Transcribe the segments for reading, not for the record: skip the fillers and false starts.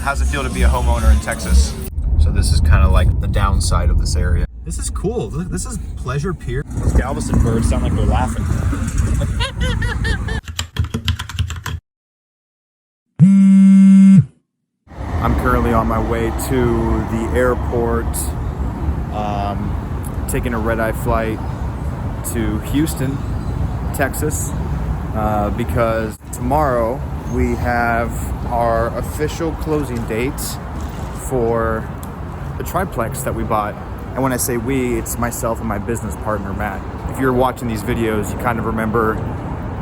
how's it feel to be a homeowner in Texas? So this is kind of like the downside of this area. This is cool. This is Pleasure Pier. Those Galveston birds sound like they're laughing. I'm currently on my way to the airport, taking a red-eye flight to Houston, Texas, because tomorrow we have our official closing date for the triplex that we bought. And when I say we, it's myself and my business partner, Matt. If you're watching these videos, you kind of remember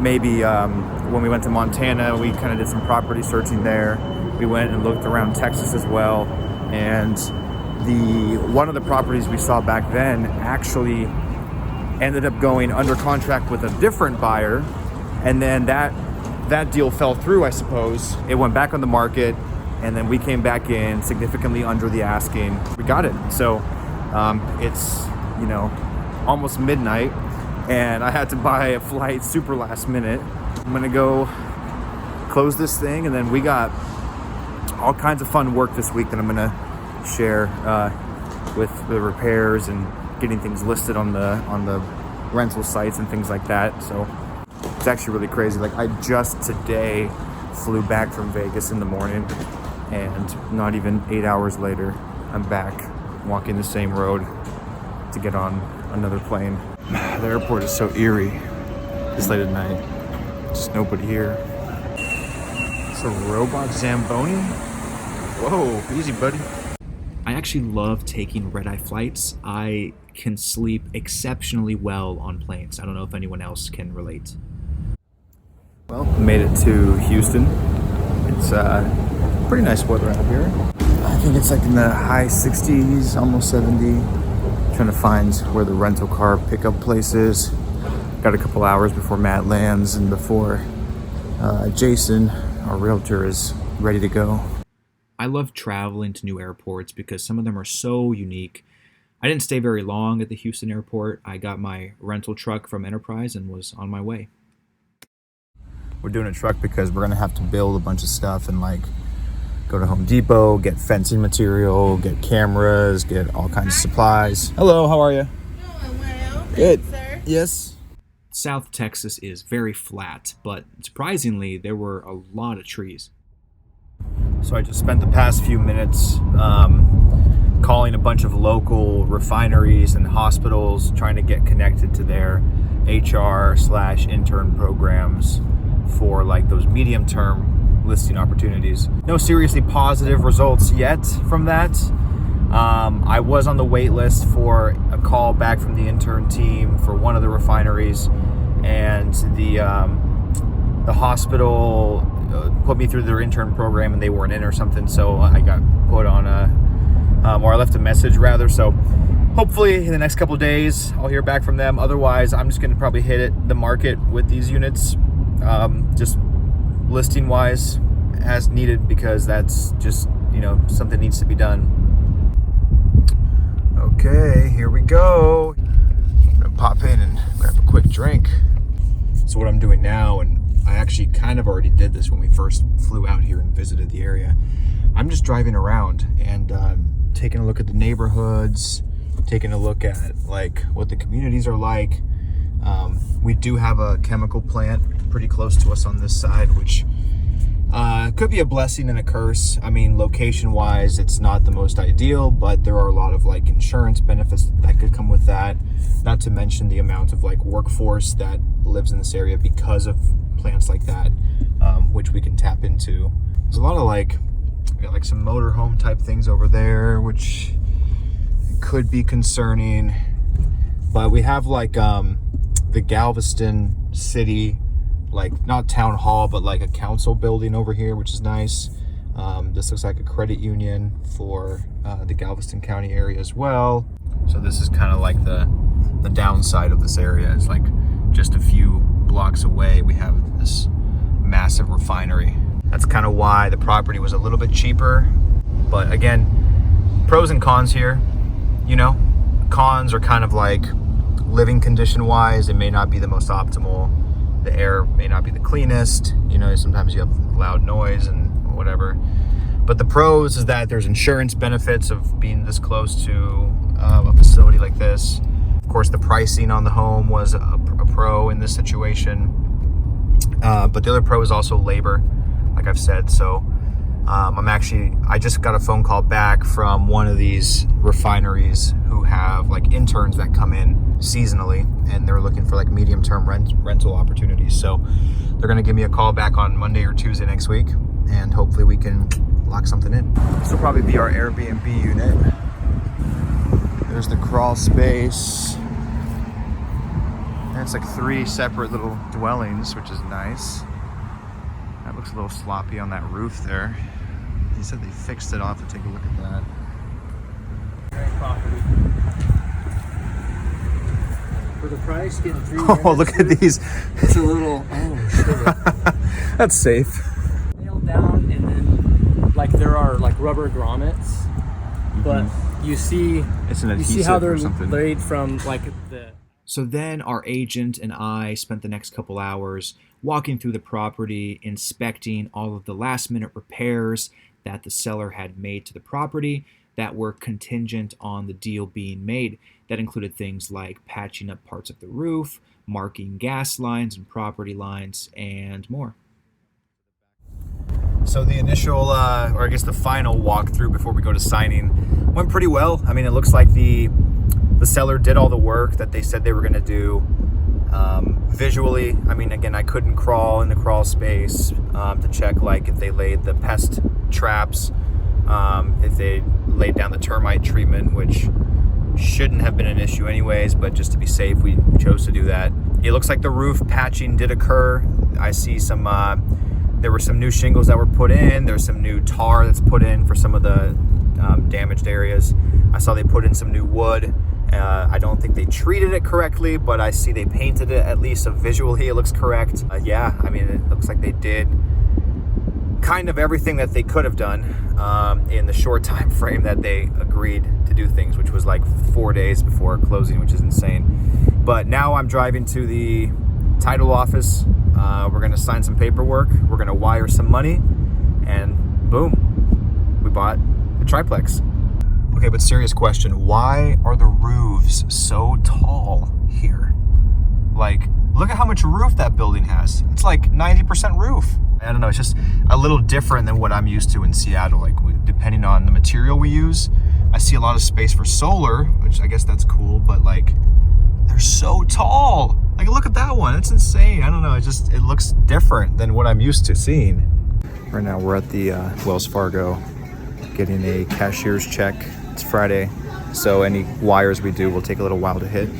maybe when we went to Montana, we kind of did some property searching there. We went and looked around Texas as well. And one of the properties we saw back then actually ended up going under contract with a different buyer. And then that deal fell through, I suppose. It went back on the market, and then we came back in significantly under the asking. We got it. So it's, you know, almost midnight, and I had to buy a flight super last minute. I'm gonna go close this thing, and then we got all kinds of fun work this week that I'm gonna share with the repairs and getting things listed on the rental sites and things like that. So it's actually really crazy. Like, I just today flew back from Vegas in the morning, and not even 8 hours later, I'm back walking the same road to get on another plane. The airport is so eerie this late at night. Just nobody here. It's a robot Zamboni? Whoa, easy, buddy. I actually love taking red-eye flights. I can sleep exceptionally well on planes. I don't know if anyone else can relate. Well, made it to Houston. It's pretty nice weather out here. I think it's like in the high 60s, almost 70. Trying to find where the rental car pickup place is. Got a couple hours before Matt lands and before Jason, our realtor, is ready to go. I love traveling to new airports because some of them are so unique. I didn't stay very long at the Houston airport. I got my rental truck from Enterprise and was on my way. We're doing a truck because we're gonna have to build a bunch of stuff and like go to Home Depot, get fencing material, get cameras, get all kinds of supplies. Hello, how are you? Doing well. Good. Thanks, sir. Yes. South Texas is very flat, but surprisingly, there were a lot of trees. So I just spent the past few minutes calling a bunch of local refineries and hospitals, trying to get connected to their HR/intern programs for like those medium-term listing opportunities. No seriously positive results yet from that. I was on the wait list for a call back from the intern team for one of the refineries, and the hospital put me through their intern program and they weren't in or something, so I got put on or I left a message rather. So hopefully in the next couple of days I'll hear back from them. Otherwise, I'm just going to probably hit the market with these units, just listing wise as needed, because that's just, you know, something needs to be done. Okay, here we go. I'm gonna pop in and grab a quick drink. So what I'm doing now, and I actually kind of already did this when we first flew out here and visited the area, I'm just driving around and taking a look at the neighborhoods, taking a look at like what the communities are like. We do have a chemical plant pretty close to us on this side, which could be a blessing and a curse. I mean, location wise, it's not the most ideal, but there are a lot of like insurance benefits that could come with that. Not to mention the amount of like workforce that lives in this area because of plants like that, which we can tap into. There's a lot of like, we got like some motorhome type things over there, which could be concerning. But we have like the Galveston city, like not town hall, but like a council building over here, which is nice. This looks like a credit union for the Galveston County area as well. So this is kind of like the downside of this area. It's like just a few blocks away we have this massive refinery. That's kind of why the property was a little bit cheaper. But again, pros and cons here. You know, cons are kind of like living condition wise, it may not be the most optimal. The air may not be the cleanest. You know, sometimes you have loud noise and whatever. But the pros is that there's insurance benefits of being this close to a facility like this. Of course, the pricing on the home was a pro in this situation. But the other pro is also labor, like I've said. So I just got a phone call back from one of these refineries who have like interns that come in seasonally, and they're looking for like medium-term rental opportunities. So they're gonna give me a call back on Monday or Tuesday next week, and hopefully we can lock something in. This will probably be our Airbnb unit. There's the crawl space. And it's like 3 separate little dwellings, which is nice. That looks a little sloppy on that roof there. He said they fixed it. I'll have to take a look at that. Great property. For the price, getting 3 Oh, look at these. It's a little, oh shit. That's safe. Nailed down, and then like there are like rubber grommets, but you see, It's an you see adhesive how they're or something. laid from like the. So then our agent and I spent the next couple hours walking through the property, inspecting all of the last minute repairs that the seller had made to the property that were contingent on the deal being made. That included things like patching up parts of the roof, marking gas lines and property lines, and more. So the initial, or I guess the final walkthrough before we go to signing went pretty well. I mean, it looks like the seller did all the work that they said they were going to do. Visually, I mean, again, I couldn't crawl in the crawl space to check like if they laid the pest traps, if they laid down the termite treatment, which shouldn't have been an issue anyways, but just to be safe, we chose to do that. It looks like the roof patching did occur. I see some, there were some new shingles that were put in. There's some new tar that's put in for some of the damaged areas. I saw they put in some new wood. I don't think they treated it correctly, but I see they painted it, at least so visually it looks correct. Yeah, I mean, it looks like they did kind of everything that they could have done in the short time frame that they agreed to do things, which was like 4 days before closing, which is insane. But now I'm driving to the title office. We're gonna sign some paperwork. We're gonna wire some money, and boom, we bought a triplex. Okay, but serious question. Why are the roofs so tall here? Like, look at how much roof that building has. It's like 90% roof. I don't know, it's just a little different than what I'm used to in Seattle. Like, depending on the material we use, I see a lot of space for solar, which I guess that's cool, but like, they're so tall. Like, look at that one, it's insane. I don't know, it looks different than what I'm used to seeing. Right now we're at the Wells Fargo getting a cashier's check. It's Friday, so any wires we do will take a little while to hit.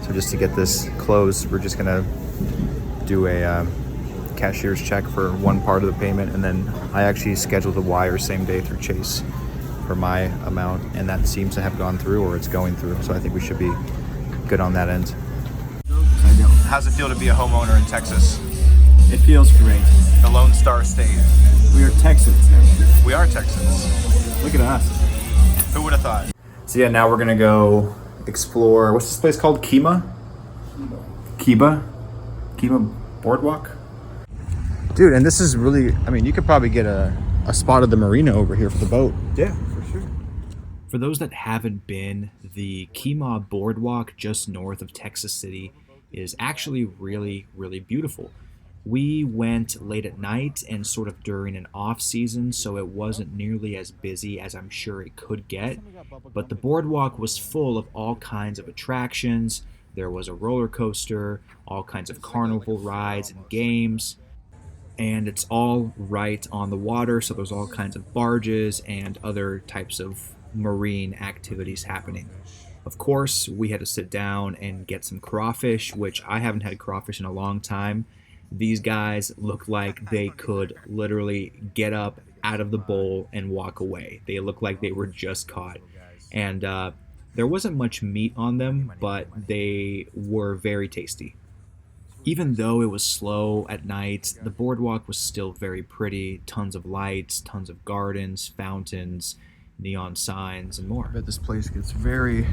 So just to get this closed, we're just gonna do a cashier's check for one part of the payment, and then I actually scheduled the wire same day through Chase for my amount, and that seems to have gone through, or it's going through, so I think we should be good on that end. How's it feel to be a homeowner in Texas? It feels great. The Lone Star State. We are Texans. We are Texans. Look at us. Who would have thought? So yeah, now we're gonna go explore, what's this place called? Kemah? Kemah Boardwalk? Dude, and this is really, I mean, you could probably get a spot of the marina over here for the boat. Yeah, for sure. For those that haven't been, the Kemah Boardwalk just north of Texas City is actually really, really beautiful. We went late at night and sort of during an off season, so it wasn't nearly as busy as I'm sure it could get, but the boardwalk was full of all kinds of attractions. There was a roller coaster, all kinds of carnival rides and games, and it's all right on the water, so there's all kinds of barges and other types of marine activities happening. Of course, we had to sit down and get some crawfish, which I haven't had crawfish in a long time. These guys look like they could literally get up out of the bowl and walk away. They look like they were just caught. And there wasn't much meat on them, but they were very tasty. Even though it was slow at night, the boardwalk was still very pretty. Tons of lights, tons of gardens, fountains, neon signs, and more. I bet this place gets very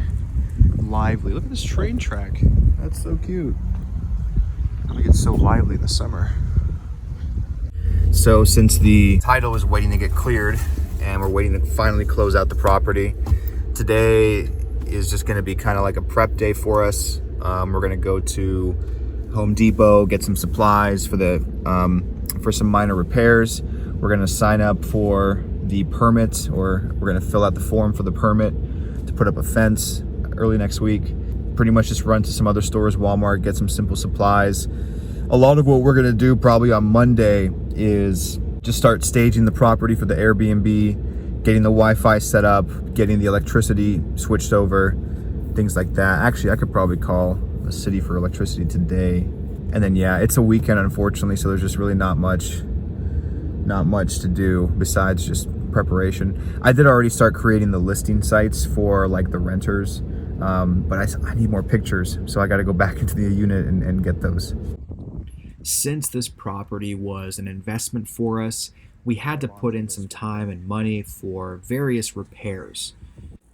lively. Look at this train track. That's so cute. It gets so lively in the summer. So since the title is waiting to get cleared and we're waiting to finally close out the property, today is just going to be kind of like a prep day for us. We're going to go to Home Depot, get some supplies for some minor repairs. We're going to sign up for the permit, or we're going to fill out the form for the permit to put up a fence early next week. Pretty much just run to some other stores, Walmart, get some simple supplies. A lot of what we're going to do probably on Monday is just start staging the property for the Airbnb, getting the Wi-Fi set up, getting the electricity switched over, things like that. Actually, I could probably call the city for electricity today. And then yeah, it's a weekend unfortunately, so there's just really not much to do besides just preparation. I did already start creating the listing sites for like the renters, but I need more pictures, so I got to go back into the unit and get those. Since this property was an investment for us, we had to put in some time and money for various repairs.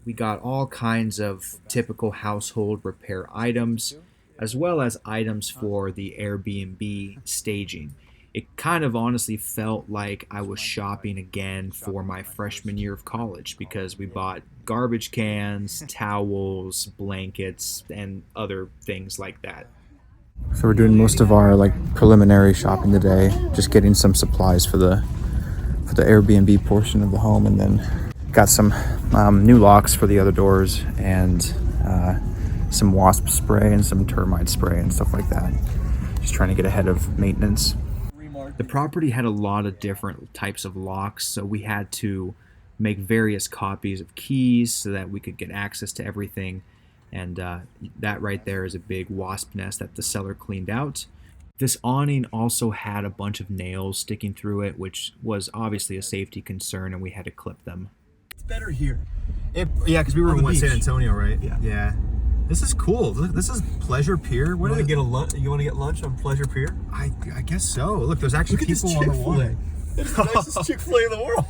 We got all kinds of typical household repair items, as well as items for the Airbnb staging. It kind of honestly felt like I was shopping again for my freshman year of college, because we bought garbage cans, towels, blankets, and other things like that. So we're doing most of our like preliminary shopping today, just getting some supplies for the Airbnb portion of the home, and then got some new locks for the other doors, and some wasp spray and some termite spray and stuff like that. Just trying to get ahead of maintenance. The property had a lot of different types of locks, so we had to make various copies of keys so that we could get access to everything. And that right there is a big wasp nest that the seller cleaned out. This awning also had a bunch of nails sticking through it, which was obviously a safety concern, and we had to clip them. It's better here. Yeah, because we were On in the San beach. Antonio, right? Yeah. This is cool. This is Pleasure Pier. You want to get lunch on Pleasure Pier? I guess so. Look, there's actually Look at this people on the water. Chick-fil-A. It's the nicest Chick-fil-A in the world.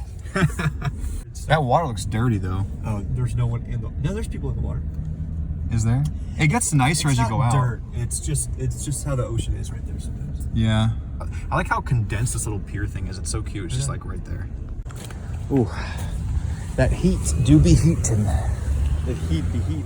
That water looks dirty though. Oh, there's no one in the. No, there's people in the water. Is there? It gets nicer as you go out. Dirt. It's just how the ocean is right there sometimes. Yeah. I like how condensed this little pier thing is. It's so cute. It's just like right there. Ooh, that heat do be heating. The heat be heat.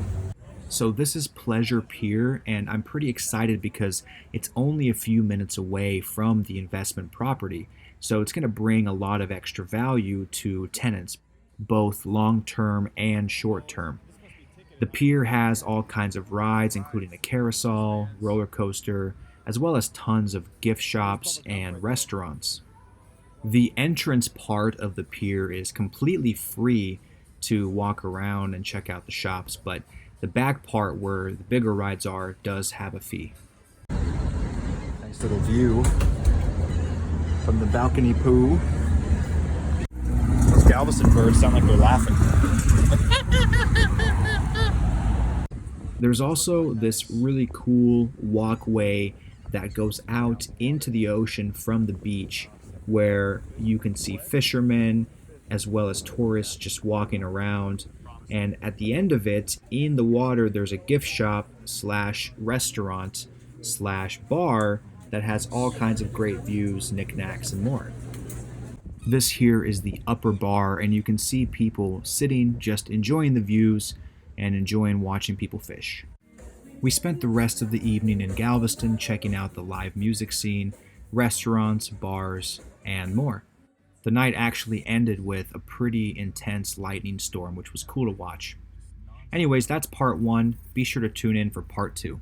So this is Pleasure Pier, and I'm pretty excited because it's only a few minutes away from the investment property. So it's going to bring a lot of extra value to tenants, both long-term and short-term. The pier has all kinds of rides, including a carousel, roller coaster, as well as tons of gift shops and restaurants. The entrance part of the pier is completely free to walk around and check out the shops, but the back part where the bigger rides are does have a fee. Nice little view from the balcony pool. Those Galveston birds sound like they're laughing. There's also this really cool walkway that goes out into the ocean from the beach, where you can see fishermen as well as tourists just walking around. And at the end of it, in the water, there's a gift shop / restaurant / bar that has all kinds of great views, knickknacks, and more. This here is the upper bar, and you can see people sitting, just enjoying the views and enjoying watching people fish. We spent the rest of the evening in Galveston checking out the live music scene, restaurants, bars, and more. The night actually ended with a pretty intense lightning storm, which was cool to watch. Anyways, that's part 1. Be sure to tune in for part 2.